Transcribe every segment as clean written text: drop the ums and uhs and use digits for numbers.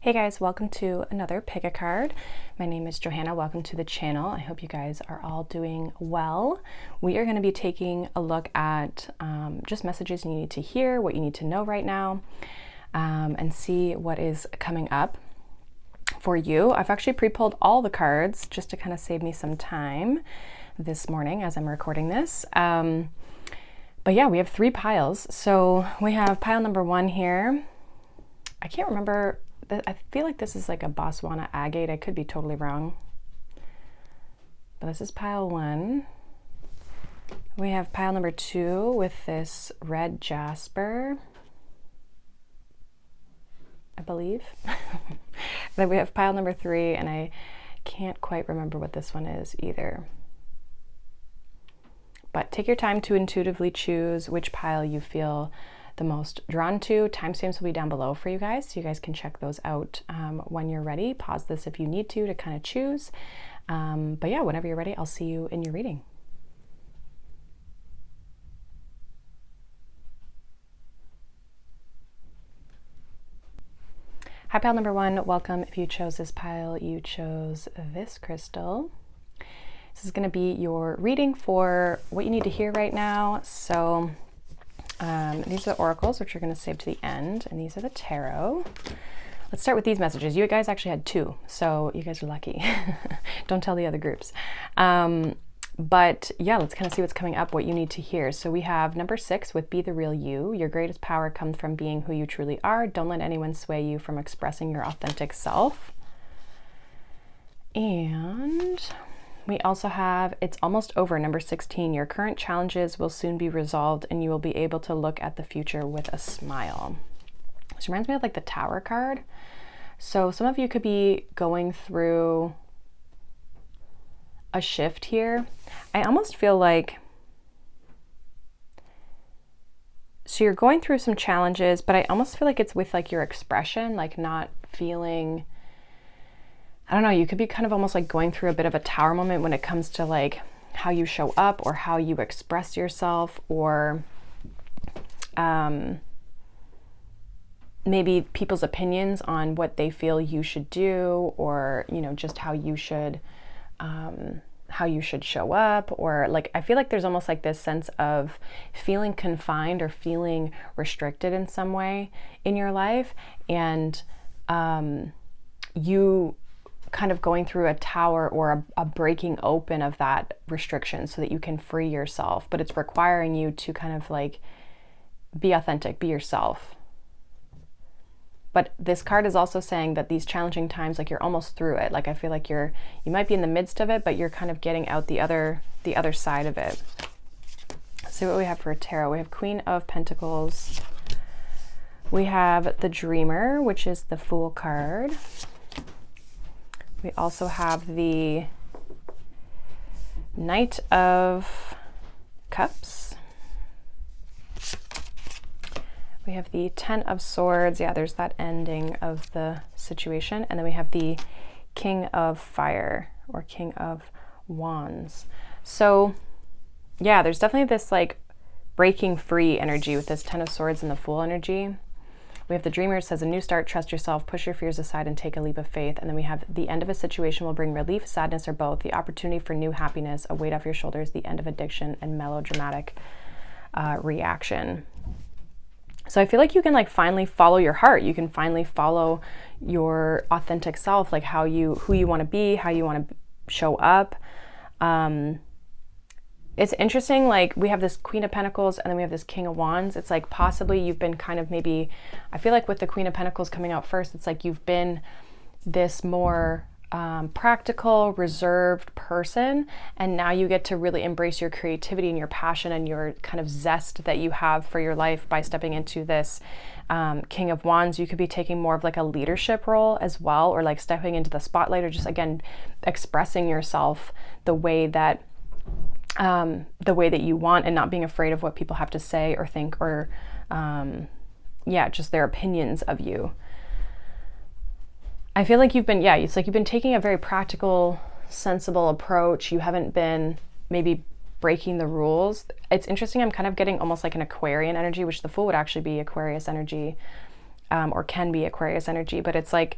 Hey guys, welcome to another Pick a Card. My name is Johanna. Welcome to the channel. I hope you guys are all doing well. We are going to be taking a look at just messages you need to hear, what you need to know right now, and see what is coming up for you. I've actually pre-pulled all the cards just to kind of save me some time this morning as I'm recording this. But yeah, we have 3 piles. So we have pile number 1 here. I can't remember. I feel like this is like a Botswana agate. I could be totally wrong. But this is pile 1. We have pile number 2 with this red jasper, I believe. Then we have pile number 3, and I can't quite remember what this one is either. But take your time to intuitively choose which pile you feel the most drawn to. Timestamps will be down below for you guys, so you guys can check those out when you're ready. Pause this if you need to kind of choose. But yeah, whenever you're ready, I'll see you in your reading. Hi, pile number 1. Welcome. If you chose this pile, you chose this crystal. This is going to be your reading for what you need to hear right now. So these are the oracles, which we're going to save to the end, and these are the tarot. Let's start with these messages. You guys actually had 2, so you guys are lucky. Don't tell the other groups. But yeah, let's kind of see what's coming up, what you need to hear. So we have number 6 with Be the Real You. Your greatest power comes from being who you truly are. Don't let anyone sway you from expressing your authentic self. And we also have It's Almost Over, number 16. Your current challenges will soon be resolved and you will be able to look at the future with a smile. This reminds me of like the Tower card. So some of you could be going through a shift here. I almost feel like, so you're going through some challenges, but I almost feel like it's with like your expression, like not feeling, I don't know, you could be kind of almost like going through a bit of a tower moment when it comes to like how you show up or how you express yourself, or maybe people's opinions on what they feel you should do, or, you know, just how you should show up. Or like, I feel like there's almost like this sense of feeling confined or feeling restricted in some way in your life. And you kind of going through a tower or a breaking open of that restriction so that you can free yourself, but it's requiring you to kind of like be authentic, be yourself. But this card is also saying that these challenging times, like you're almost through it. Like I feel like you might be in the midst of it, but you're kind of getting out the other side of it. Let's see what we have for tarot. We have Queen of Pentacles. We have the Dreamer, which is the Fool card. We also have the Knight of Cups. We have the 10 of Swords. Yeah, there's that ending of the situation. And then we have the King of Fire, or King of Wands. So yeah, there's definitely this like breaking free energy with this 10 of Swords and the Fool energy. We have the Dreamer. It says, a new start, trust yourself, push your fears aside and take a leap of faith. And then we have the end of a situation will bring relief, sadness, or both. The opportunity for new happiness, a weight off your shoulders, the end of addiction, and melodramatic reaction. So I feel like you can like finally follow your heart. You can finally follow your authentic self, like who you want to be, how you want to show up. It's interesting, like we have this Queen of Pentacles and then we have this King of Wands. It's like possibly you've been kind of maybe, I feel like with the Queen of Pentacles coming out first, it's like you've been this more practical, reserved person, and now you get to really embrace your creativity and your passion and your kind of zest that you have for your life by stepping into this King of Wands. You could be taking more of like a leadership role as well, or like stepping into the spotlight, or just again expressing yourself the way that you want, and not being afraid of what people have to say or think, or just their opinions of you. I feel like you've been, it's like you've been taking a very practical, sensible approach. You haven't been maybe breaking the rules. It's interesting, I'm kind of getting almost like an Aquarian energy, which the Fool would actually be Aquarius energy. or can be Aquarius energy, but it's like,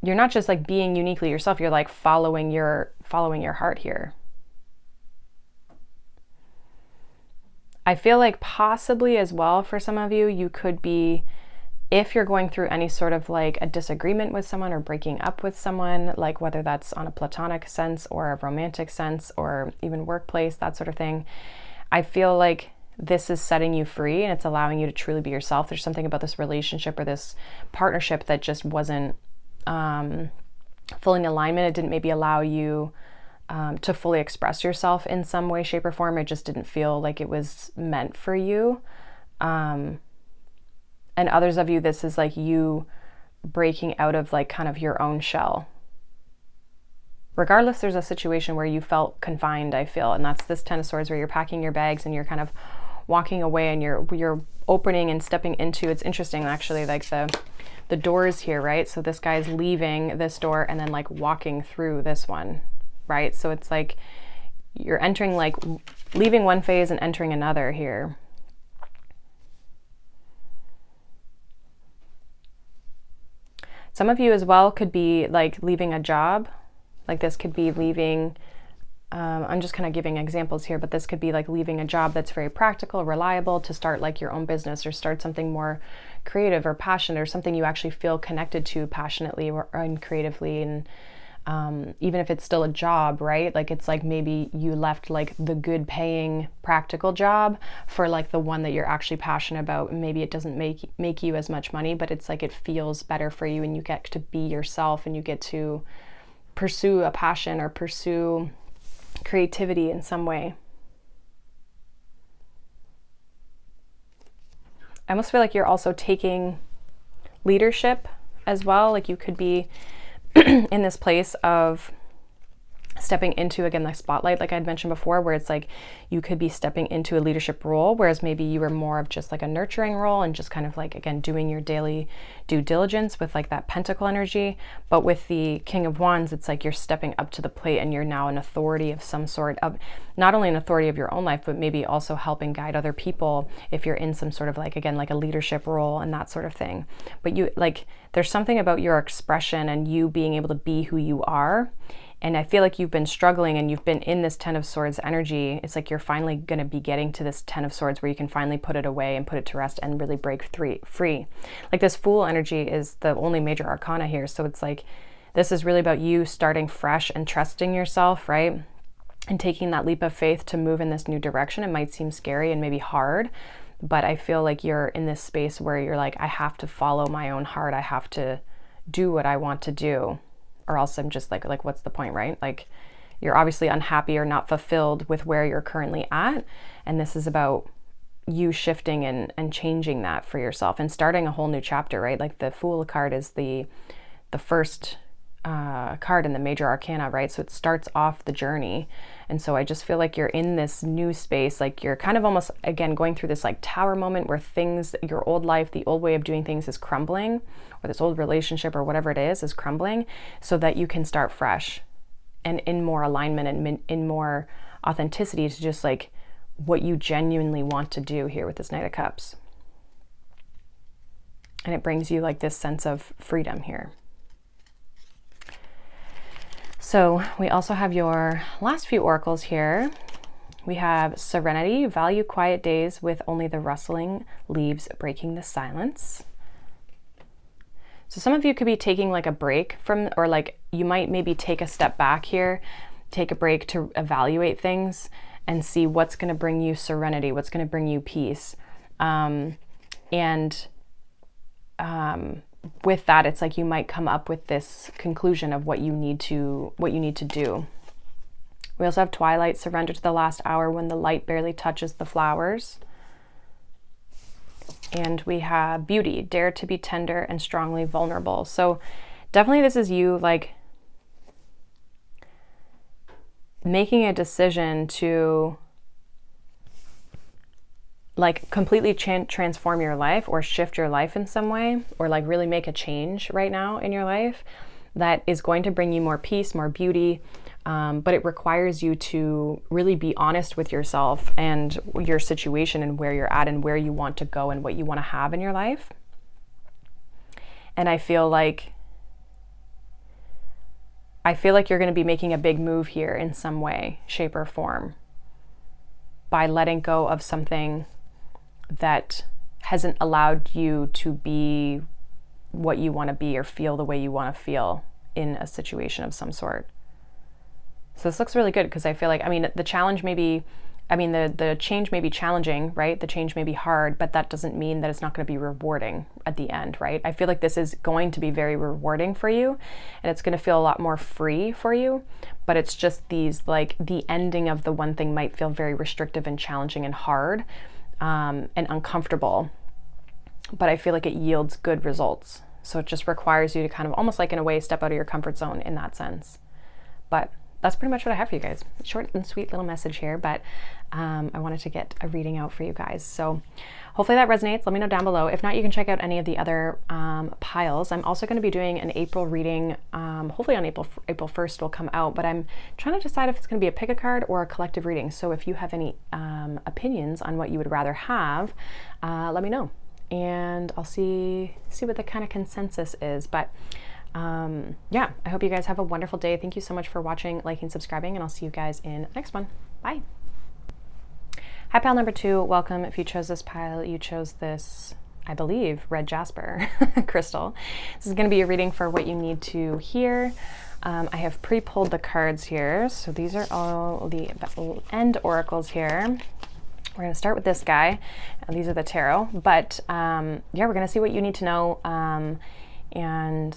you're not just like being uniquely yourself, you're like following your heart here. I feel like possibly as well for some of you, you could be, if you're going through any sort of like a disagreement with someone or breaking up with someone, like whether that's on a platonic sense or a romantic sense or even workplace, that sort of thing, I feel like this is setting you free and it's allowing you to truly be yourself. There's something about this relationship or this partnership that just wasn't fully in alignment. It didn't maybe allow you to fully express yourself in some way, shape, or form. It just didn't feel like it was meant for you. And others of you, this is like you breaking out of like kind of your own shell. Regardless, there's a situation where you felt confined, I feel, and that's this Ten of Swords where you're packing your bags and you're kind of walking away and you're opening and stepping into, it's interesting actually, like the doors here, right? So this guy's leaving this door and then like walking through this one, right? So it's like you're entering, like leaving one phase and entering another here. Some of you as well could be like leaving a job. Like this could be leaving, I'm just kind of giving examples here, but this could be like leaving a job that's very practical, reliable, to start like your own business or start something more creative or passionate or something you actually feel connected to passionately and creatively. And even if it's still a job, right? Like it's like maybe you left like the good paying practical job for like the one that you're actually passionate about. Maybe it doesn't make you as much money, but it's like it feels better for you and you get to be yourself and you get to pursue a passion or pursue creativity in some way. I almost feel like you're also taking leadership as well. Like you could be in this place of stepping into, again, the spotlight, like I'd mentioned before, where it's like you could be stepping into a leadership role, whereas maybe you were more of just like a nurturing role and just kind of like, again, doing your daily due diligence with like that pentacle energy. But with the King of Wands, it's like you're stepping up to the plate and you're now an authority of some sort, of not only an authority of your own life, but maybe also helping guide other people if you're in some sort of like, again, like a leadership role and that sort of thing. But you like, there's something about your expression and you being able to be who you are. And I feel like you've been struggling and you've been in this Ten of Swords energy. It's like you're finally going to be getting to this Ten of Swords where you can finally put it away and put it to rest and really break free. Like this Fool energy is the only major arcana here. So it's like, this is really about you starting fresh and trusting yourself, right? And taking that leap of faith to move in this new direction. It might seem scary and maybe hard, but I feel like you're in this space where you're like, I have to follow my own heart. I have to do what I want to do, or else I'm just like what's the point, right? Like you're obviously unhappy or not fulfilled with where you're currently at. And this is about you shifting and changing that for yourself and starting a whole new chapter, right? Like the Fool card is the first card in the major arcana, right? So it starts off the journey. And so I just feel like you're in this new space, like you're kind of almost, again, going through this like tower moment where things, your old life, the old way of doing things is crumbling, or this old relationship or whatever it is crumbling, so that you can start fresh and in more alignment and in more authenticity to just like what you genuinely want to do here with this Knight of Cups. And it brings you like this sense of freedom here. So we also have your last few oracles here. We have Serenity, value quiet days with only the rustling leaves breaking the silence. So some of you could be taking like a break from, or like you might maybe take a step back here, take a break to evaluate things and see what's going to bring you serenity, what's going to bring you peace. With that, it's like you might come up with this conclusion of what you need to do. We also have Twilight, surrender to the last hour when the light barely touches the flowers. And we have Beauty, dare to be tender and strongly vulnerable. So definitely this is you like making a decision to like completely transform your life or shift your life in some way, or like really make a change right now in your life that is going to bring you more peace, more beauty. But it requires you to really be honest with yourself and your situation and where you're at and where you want to go and what you want to have in your life. And I feel like you're going to be making a big move here in some way, shape, or form by letting go of something that hasn't allowed you to be what you want to be or feel the way you want to feel in a situation of some sort. So this looks really good because I feel like, the challenge may be, the change may be challenging, right? The change may be hard, but that doesn't mean that it's not going to be rewarding at the end, right? I feel like this is going to be very rewarding for you, and it's going to feel a lot more free for you, but it's just these, like, the ending of the one thing might feel very restrictive and challenging and hard, and uncomfortable, but I feel like it yields good results. So it just requires you to kind of almost like in a way step out of your comfort zone in that sense. But that's pretty much what I have for you guys. Short and sweet little message here, but I wanted to get a reading out for you guys. So hopefully that resonates. Let me know down below. If not, you can check out any of the other piles. I'm also going to be doing an April reading. Hopefully on April 1st will come out, but I'm trying to decide if it's going to be a pick a card or a collective reading. So if you have any opinions on what you would rather have, let me know. And I'll see what the kind of consensus is. But yeah, I hope you guys have a wonderful day. Thank you so much for watching, liking, subscribing, and I'll see you guys in the next one. Bye. Hi, pile number 2. Welcome. If you chose this pile, you chose this, I believe, red jasper crystal. This is going to be a reading for what you need to hear. I have pre-pulled the cards here. So these are all the end oracles here. We're going to start with this guy. These are the tarot. But yeah, we're going to see what you need to know. And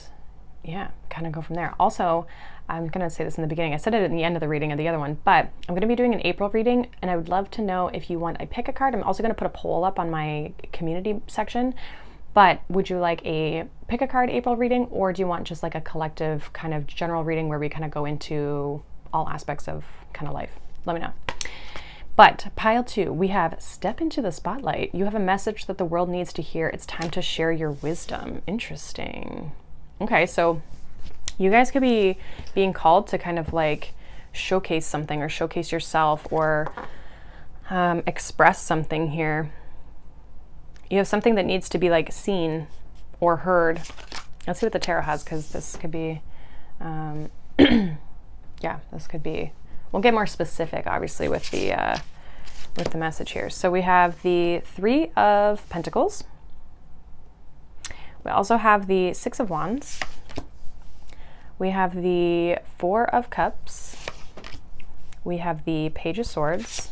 yeah, kind of go from there. Also, I'm going to say this in the beginning. I said it in the end of the reading of the other one, but I'm going to be doing an April reading, and I would love to know if you want a pick a card. I'm also going to put a poll up on my community section, but would you like a pick a card April reading, or do you want just like a collective kind of general reading where we kind of go into all aspects of kind of life? Let me know. But pile 2, we have step into the spotlight. You have a message that the world needs to hear. It's time to share your wisdom. Interesting. Okay, so you guys could be being called to kind of like showcase something or showcase yourself or express something here. You have something that needs to be like seen or heard. Let's see what the tarot has, because this could be, yeah, this could be, we'll get more specific obviously with the message here. So we have the 3 of Pentacles. We also have the 6 of Wands. We have the 4 of Cups. We have the Page of Swords.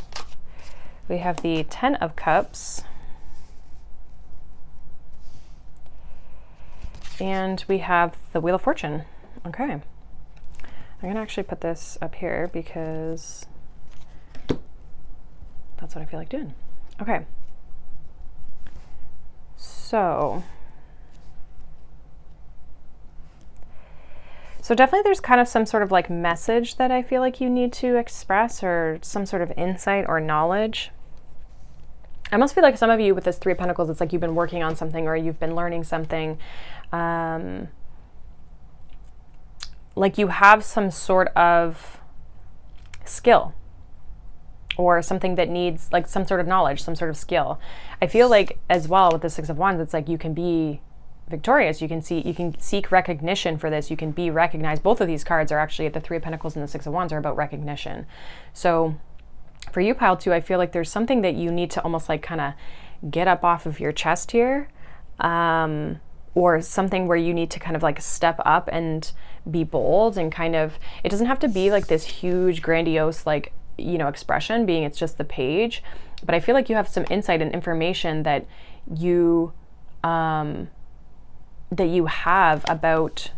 We have the 10 of Cups. And we have the Wheel of Fortune. Okay. I'm going to actually put this up here because that's what I feel like doing. Okay. So definitely there's kind of some sort of like message that I feel like you need to express, or some sort of insight or knowledge. I almost feel like some of you with this 3 of Pentacles, it's like you've been working on something or you've been learning something. Like you have some sort of skill or something that needs like some sort of knowledge, some sort of skill. I feel like as well with the 6 of Wands, it's like you can be victorious. You can seek recognition for this. You can be recognized. Both of these cards are actually, the 3 of Pentacles and the 6 of Wands, are about recognition. So for you, pile 2, I feel like there's something that you need to almost like kind of get up off of your chest here, or something where you need to kind of like step up and be bold and kind of, it doesn't have to be like this huge grandiose like, you know, expression, being it's just the page, but I feel like you have some insight and information that you have about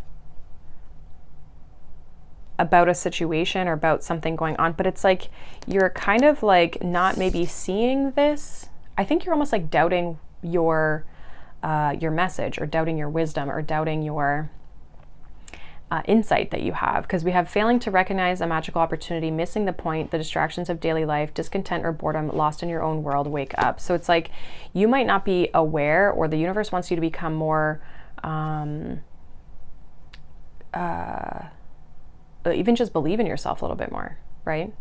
a situation or about something going on, but it's like you're kind of like not maybe seeing this. I think you're almost like doubting your message, or doubting your wisdom, or doubting your insight that you have, because we have failing to recognize a magical opportunity, missing the point, the distractions of daily life, discontent or boredom, lost in your own world, wake up. So it's like you might not be aware, or the universe wants you to become more even just believe in yourself a little bit more, right?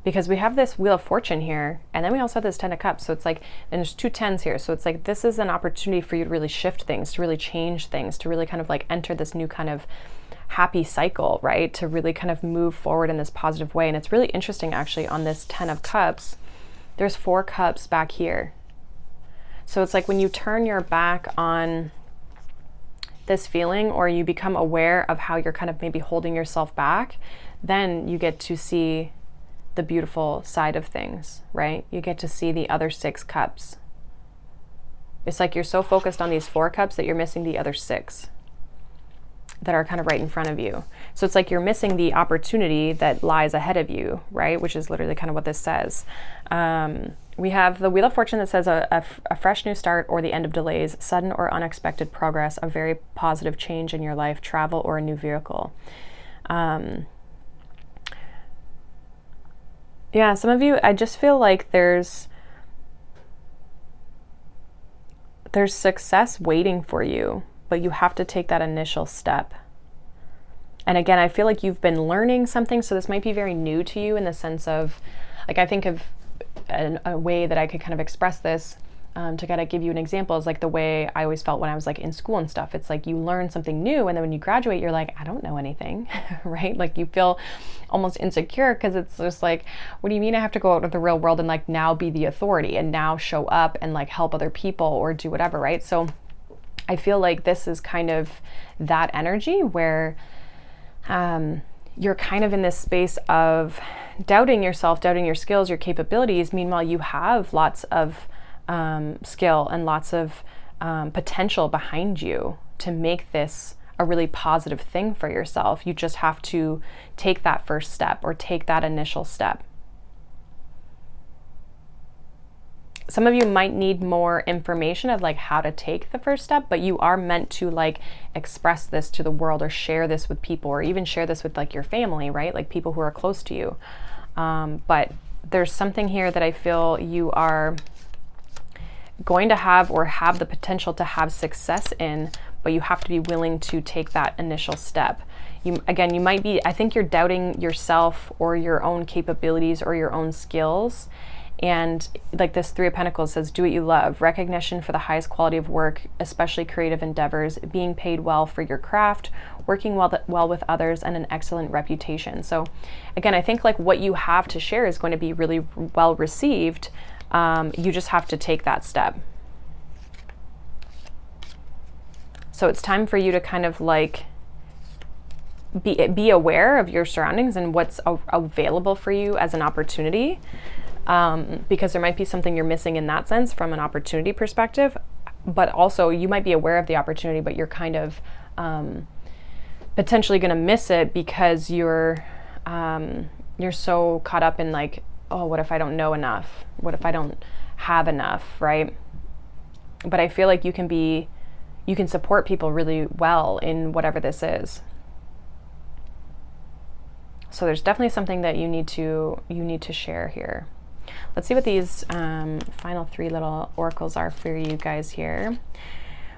because we have this Wheel of Fortune here, and then we also have this Ten of Cups. So it's like, and there's two tens here. So it's like, this is an opportunity for you to really shift things, to really change things, to really kind of like enter this new kind of happy cycle, right? To really kind of move forward in this positive way. And it's really interesting actually on this Ten of Cups, there's 4 cups back here. So it's like when you turn your back on this feeling, or you become aware of how you're kind of maybe holding yourself back, then you get to see the beautiful side of things, right? You get to see the other 6 cups. It's like you're so focused on these 4 cups that you're missing the other 6 that are kind of right in front of you. So it's like you're missing the opportunity that lies ahead of you, right? Which is literally kind of what this says. We have the Wheel of Fortune that says a fresh new start or the end of delays, sudden or unexpected progress, a very positive change in your life, travel, or a new vehicle. Yeah, some of you, I just feel like there's success waiting for you, but you have to take that initial step. And again, I feel like you've been learning something, so this might be very new to you in the sense of, like, I think of a way that I could kind of express this, to kind of give you an example, is like the way I always felt when I was like in school and stuff. It's like you learn something new, and then when you graduate, you're like, I don't know anything, right? Like you feel almost insecure because it's just like, what do you mean I have to go out into the real world and like now be the authority and now show up and like help other people or do whatever, right? So I feel like this is kind of that energy where you're kind of in this space of doubting yourself, doubting your skills, your capabilities. Meanwhile, you have lots of skill and lots of potential behind you to make this a really positive thing for yourself. You just have to take that first step or take that initial step. Some of you might need more information of like how to take the first step, but you are meant to like express this to the world or share this with people, or even share this with like your family, right? Like people who are close to you. But there's something here that I feel you are going to have or have the potential to have success in, but you have to be willing to take that initial step. You might be, I think you're doubting yourself or your own capabilities or your own skills. And like this 3 of Pentacles says, do what you love, recognition for the highest quality of work, especially creative endeavors, being paid well for your craft, working well with others, and an excellent reputation. So again, I think like what you have to share is going to be really well received. You just have to take that step. So it's time for you to kind of like be aware of your surroundings and what's available for you as an opportunity. Because there might be something you're missing in that sense from an opportunity perspective, but also you might be aware of the opportunity, but you're kind of potentially going to miss it because you're so caught up in like, oh, what if I don't know enough? What if I don't have enough, right? But I feel like you can support people really well in whatever this is. So there's definitely something that you need to share here. Let's see what these final 3 little oracles are for you guys here.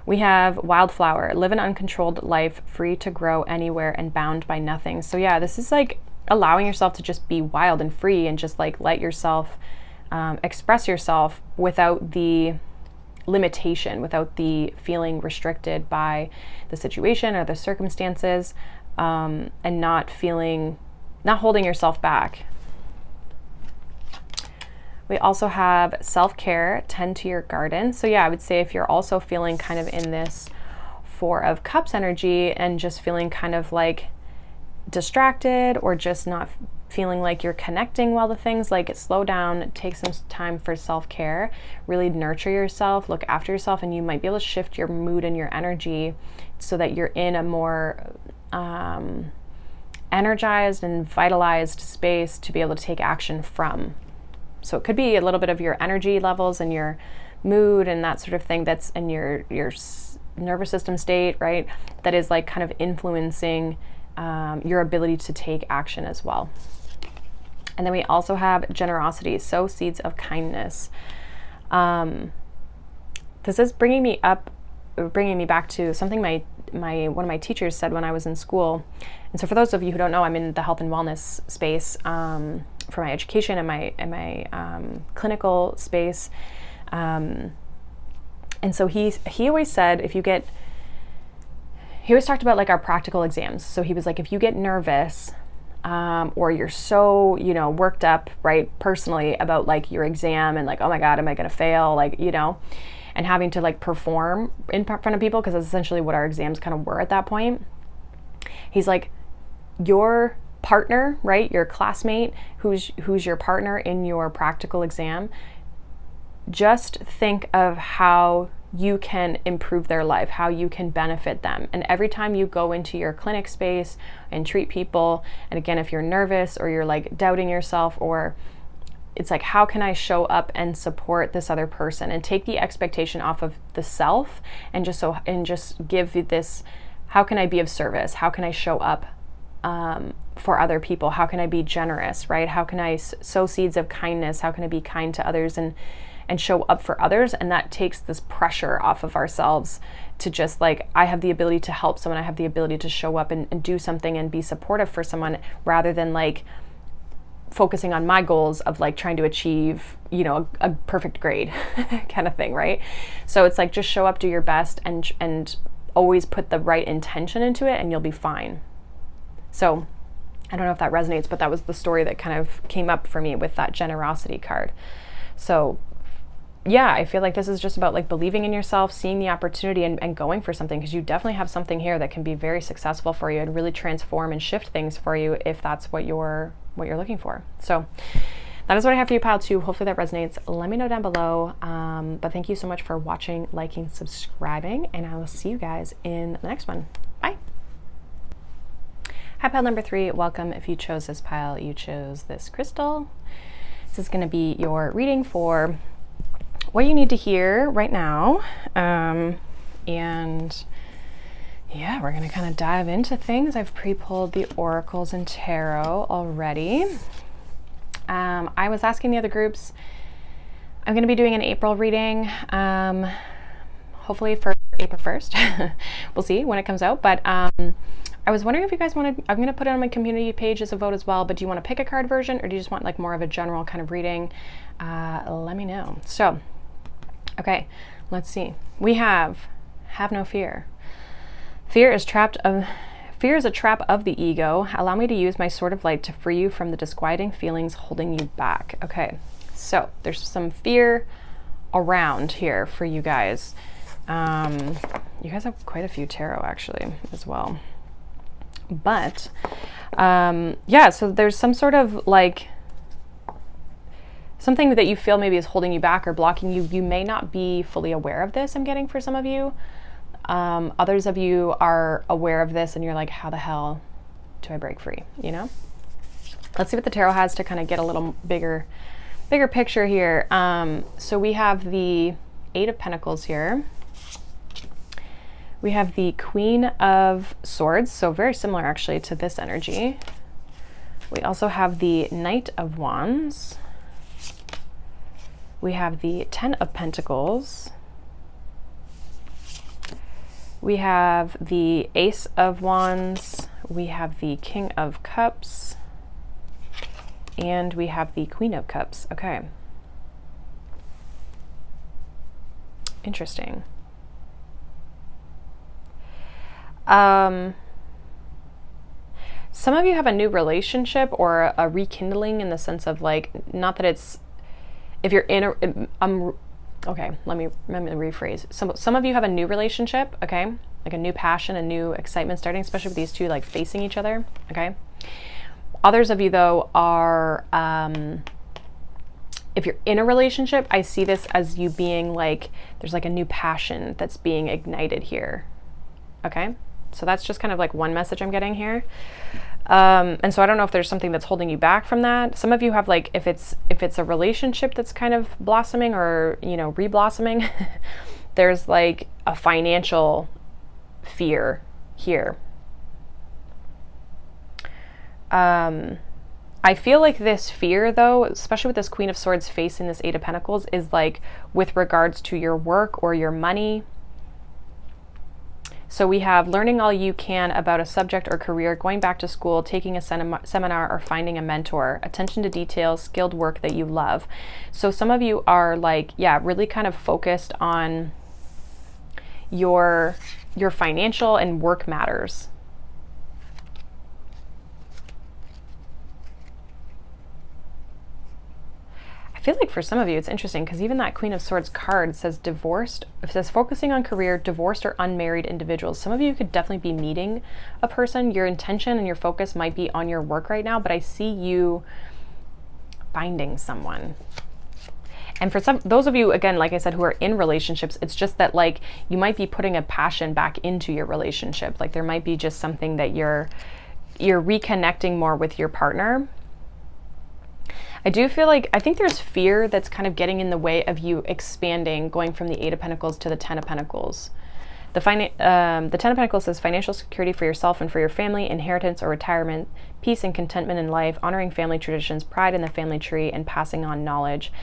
We have Wildflower, live an uncontrolled life, free to grow anywhere and bound by nothing. So yeah, this is like allowing yourself to just be wild and free and just like let yourself express yourself without the limitation, without the feeling restricted by the situation or the circumstances, and not holding yourself back. We also have self-care, tend to your garden. So yeah, I would say if you're also feeling kind of in this 4 of Cups energy and just feeling kind of like distracted or just not feeling like you're connecting well to things, like slow down, take some time for self-care, really nurture yourself, look after yourself, and you might be able to shift your mood and your energy so that you're in a more energized and vitalized space to be able to take action from. So it could be a little bit of your energy levels and your mood and that sort of thing that's in your nervous system state, right? That is like kind of influencing your ability to take action as well. And then we also have generosity, sow seeds of kindness. This is bringing me back to something one of my teachers said when I was in school. And so for those of you who don't know, I'm in the health and wellness space. for my education and my clinical space. And so he always said, he always talked about like our practical exams. So he was like, if you get nervous, or you're so, worked up, right, personally about like your exam and like, oh my God, am I going to fail? Like, and having to like perform in front of people, because that's essentially what our exams kind of were at that point. He's like, your partner, right, your classmate who's your partner in your practical exam, just think of how you can improve their life, how you can benefit them. And every time you go into your clinic space and treat people, and again, if you're nervous or you're like doubting yourself, or it's like, how can I show up and support this other person, and take the expectation off of the self, and just give you this, how can I be of service? How can I show up for other people? How can I be generous, right? How can I sow seeds of kindness? How can I be kind to others and show up for others? And that takes this pressure off of ourselves to just like, I have the ability to help someone, I have the ability to show up and do something and be supportive for someone, rather than like focusing on my goals of like trying to achieve, a perfect grade kind of thing, right? So it's like, just show up, do your best, and always put the right intention into it, and you'll be fine. So I don't know if that resonates, but that was the story that kind of came up for me with that generosity card. So yeah, I feel like this is just about like believing in yourself, seeing the opportunity, and going for something, because you definitely have something here that can be very successful for you and really transform and shift things for you if that's what you're looking for. So that is what I have for you, pile 2. Hopefully that resonates. Let me know down below. But thank you so much for watching, liking, subscribing, and I will see you guys in the next one. Bye. Hi, pile number 3. Welcome. If you chose this pile, you chose this crystal. This is going to be your reading for what you need to hear right now. And yeah, we're going to kind of dive into things. I've pre-pulled the oracles and tarot already. I was asking the other groups, I'm going to be doing an April reading, hopefully for April 1st. We'll see when it comes out. But I was wondering if you guys wanted, I'm going to put it on my community page as a vote as well, but do you want to pick a card version, or do you just want like more of a general kind of reading? Let me know. So, okay, let's see. We have no fear. Fear is a trap of the ego. Allow me to use my sword of light to free you from the disquieting feelings holding you back. Okay, so there's some fear around here for you guys. You guys have quite a few tarot actually as well. But yeah, so there's some sort of like something that you feel maybe is holding you back or blocking you. You may not be fully aware of this, I'm getting, for some of you. Others of you are aware of this and you're like, how the hell do I break free? Let's see what the tarot has to kind of get a little bigger picture here. So we have the 8 of Pentacles here. We have the Queen of Swords, so very similar actually to this energy. We also have the Knight of Wands. We have the 10 of Pentacles. We have the Ace of Wands. We have the King of Cups. And we have the Queen of Cups. Okay. Interesting. Some of you have a new relationship or a rekindling, in the sense of like, not that it's, if you're in a, okay, let me rephrase. Some of you have a new relationship, okay? Like a new passion, a new excitement starting, especially with these two like facing each other, okay? Others of you though are, if you're in a relationship, I see this as you being like, there's like a new passion that's being ignited here, okay? So that's just kind of like one message I'm getting here. And so I don't know if there's something that's holding you back from that. Some of you have like, if it's a relationship that's kind of blossoming or, re-blossoming, there's like a financial fear here. I feel like this fear though, especially with this Queen of Swords facing this 8 of Pentacles, is like with regards to your work or your money. So we have learning all you can about a subject or career, going back to school, taking a seminar, or finding a mentor, attention to details, skilled work that you love. So some of you are like, yeah, really kind of focused on your financial and work matters. I feel like for some of you, it's interesting because even that Queen of Swords card says divorced. It says focusing on career, divorced or unmarried individuals. Some of you could definitely be meeting a person. Your intention and your focus might be on your work right now, but I see you finding someone. And for those of you, again, like I said, who are in relationships, it's just that like you might be putting a passion back into your relationship. Like there might be just something that you're reconnecting more with your partner. I do feel like, I think there's fear that's kind of getting in the way of you expanding, going from the 8 of Pentacles to the 10 of Pentacles. The 10 of Pentacles says financial security for yourself and for your family, inheritance or retirement, peace and contentment in life, honoring family traditions, pride in the family tree, and passing on knowledge.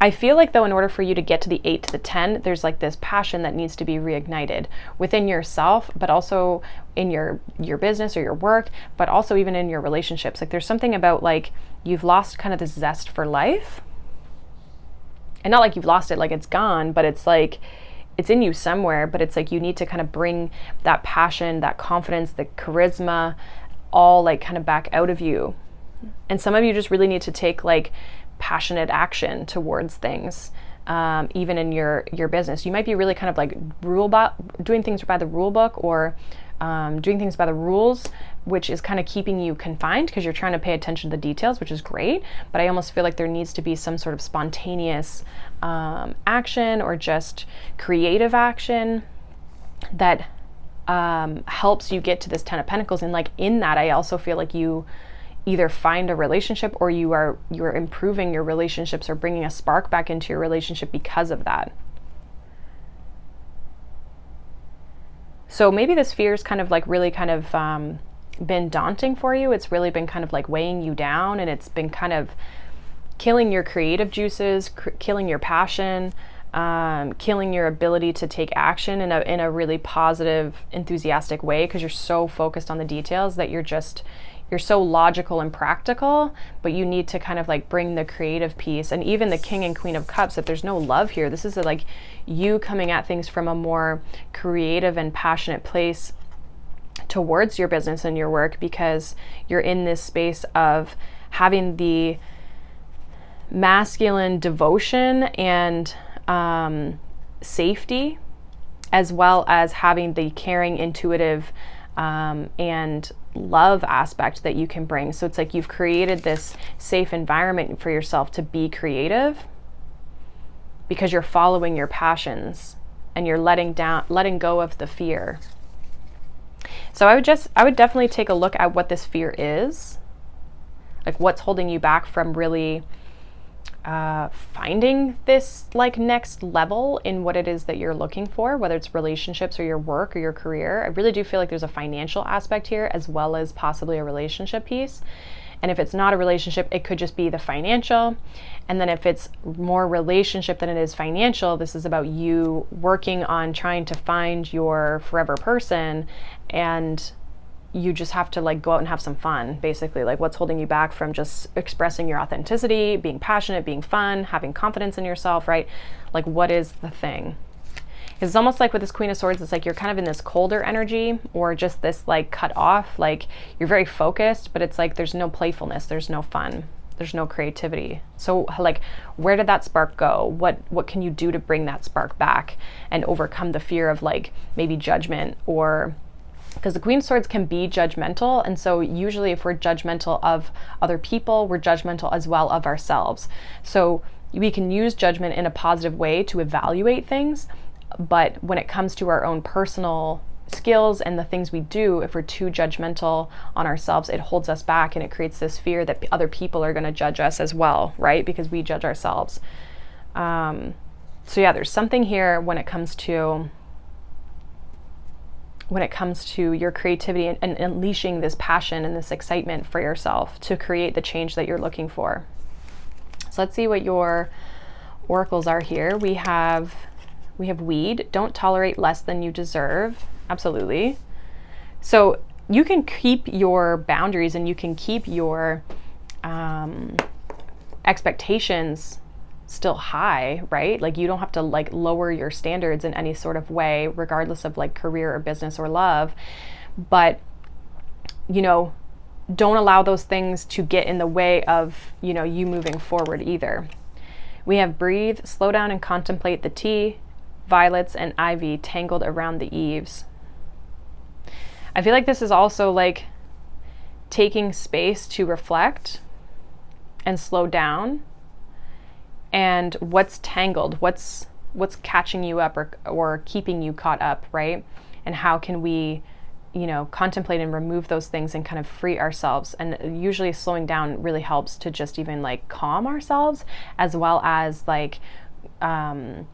I feel like though, in order for you to get to the 8 to the 10, there's like this passion that needs to be reignited within yourself, but also in your business or your work, but also even in your relationships. Like there's something about like you've lost kind of this zest for life. And not like you've lost it, like it's gone, but it's like it's in you somewhere, but it's like you need to kind of bring that passion, that confidence, the charisma, all like kind of back out of you. And some of you just really need to take like passionate action towards things, even in your business. You might be really kind of like doing things by the rule book, or doing things by the rules, which is kind of keeping you confined because you're trying to pay attention to the details, which is great. But I almost feel like there needs to be some sort of spontaneous action or just creative action that helps you get to this 10 of Pentacles. And like in that, I also feel like you either find a relationship or you're improving your relationships or bringing a spark back into your relationship because of that. So maybe this fear's kind of like really kind of been daunting for you. It's really been kind of like weighing you down, and it's been kind of killing your creative juices, killing your passion, killing your ability to take action in a really positive, enthusiastic way, because you're so focused on the details that you're so logical and practical, but you need to kind of like bring the creative piece. And even the King and Queen of Cups, if there's no love here, this is like you coming at things from a more creative and passionate place towards your business and your work, because you're in this space of having the masculine devotion and safety, as well as having the caring, intuitive, and love aspect that you can bring. So it's like you've created this safe environment for yourself to be creative, because you're following your passions and you're letting go of the fear. So I would definitely take a look at what this fear is, like what's holding you back from really finding this like next level in what it is that you're looking for, whether it's relationships or your work or your career. I really do feel like there's a financial aspect here, as well as possibly a relationship piece. And if it's not a relationship, it could just be the financial. And then if it's more relationship than it is financial, this is about you working on trying to find your forever person, and you just have to like go out and have some fun, basically. Like what's holding you back from just expressing your authenticity, being passionate, being fun, having confidence in yourself, right? Like what is the thing? It's almost like with this Queen of Swords, it's like you're kind of in this colder energy, or just this like cut off, like you're very focused, but it's like there's no playfulness, there's no fun, there's no creativity. So like where did that spark go? What can you do to bring that spark back and overcome the fear of like maybe judgment, or because the Queen of Swords can be judgmental. And so usually if we're judgmental of other people, we're judgmental as well of ourselves. So we can use judgment in a positive way to evaluate things. But when it comes to our own personal skills and the things we do, if we're too judgmental on ourselves, it holds us back, and it creates this fear that other people are going to judge us as well, right? Because we judge ourselves. So yeah, there's something here when it comes to your creativity and unleashing this passion and this excitement for yourself to create the change that you're looking for. So let's see what your oracles are here. We have We have weed. Don't tolerate less than you deserve. Absolutely. So you can keep your boundaries and you can keep your expectations still high, right? Like you don't have to like lower your standards in any sort of way, regardless of like career or business or love. But, you know, don't allow those things to get in the way of, you know, you moving forward either. We have breathe, slow down and contemplate the tea, violets and ivy tangled around the eaves. I feel like this is also like taking space to reflect and slow down, and what's tangled, what's catching you up or keeping you caught up, right? And how can we, you know, contemplate and remove those things and kind of free ourselves. And usually slowing down really helps to just even like calm ourselves, as well as like it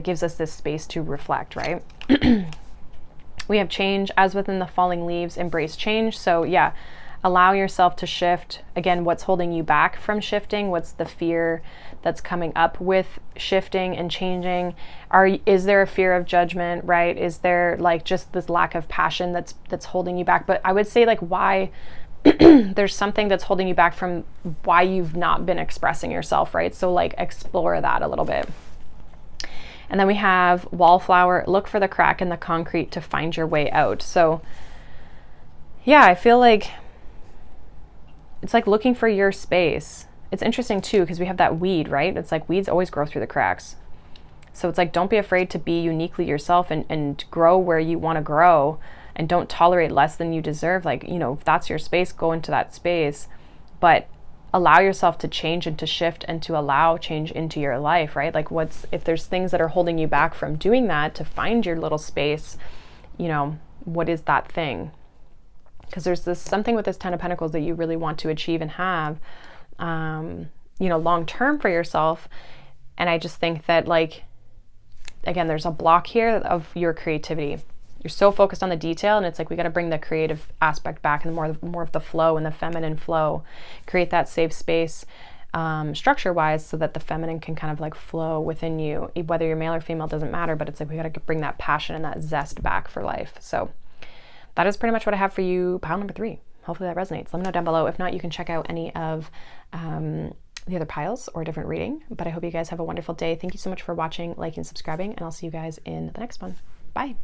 gives us this space to reflect, right? We have change, as within the falling leaves, embrace change. So yeah, allow yourself to shift. Again, what's holding you back from shifting? What's the fear that's coming up with shifting and changing? Is there a fear of judgment, right? Is there like just this lack of passion that's holding you back? But I would say like why there's something that's holding you back from why you've not been expressing yourself, right? So like explore that a little bit. And then we have wallflower, look for the crack in the concrete to find your way out. So yeah, I feel like it's like looking for your space. It's interesting too, because we have that weed, right? It's like weeds always grow through the cracks. So it's like, don't be afraid to be uniquely yourself and grow where you want to grow, and don't tolerate less than you deserve. Like, you know, if that's your space, go into that space, but allow yourself to change and to shift and to allow change into your life, right? Like if there's things that are holding you back from doing that, to find your little space, you know, what is that thing? Because there's something with this 10 of Pentacles that you really want to achieve and have, you know, long term for yourself. And I just think that like, again, there's a block here of your creativity. You're so focused on the detail, and it's like we got to bring the creative aspect back and more of the flow and the feminine flow. Create that safe space structure-wise, so that the feminine can kind of like flow within you. Whether you're male or female doesn't matter, but it's like we got to bring that passion and that zest back for life. So that is pretty much what I have for you, pile number 3. Hopefully that resonates. Let me know down below. If not, you can check out any of the other piles or a different reading. But I hope you guys have a wonderful day. Thank you so much for watching, liking, subscribing, and I'll see you guys in the next one. Bye.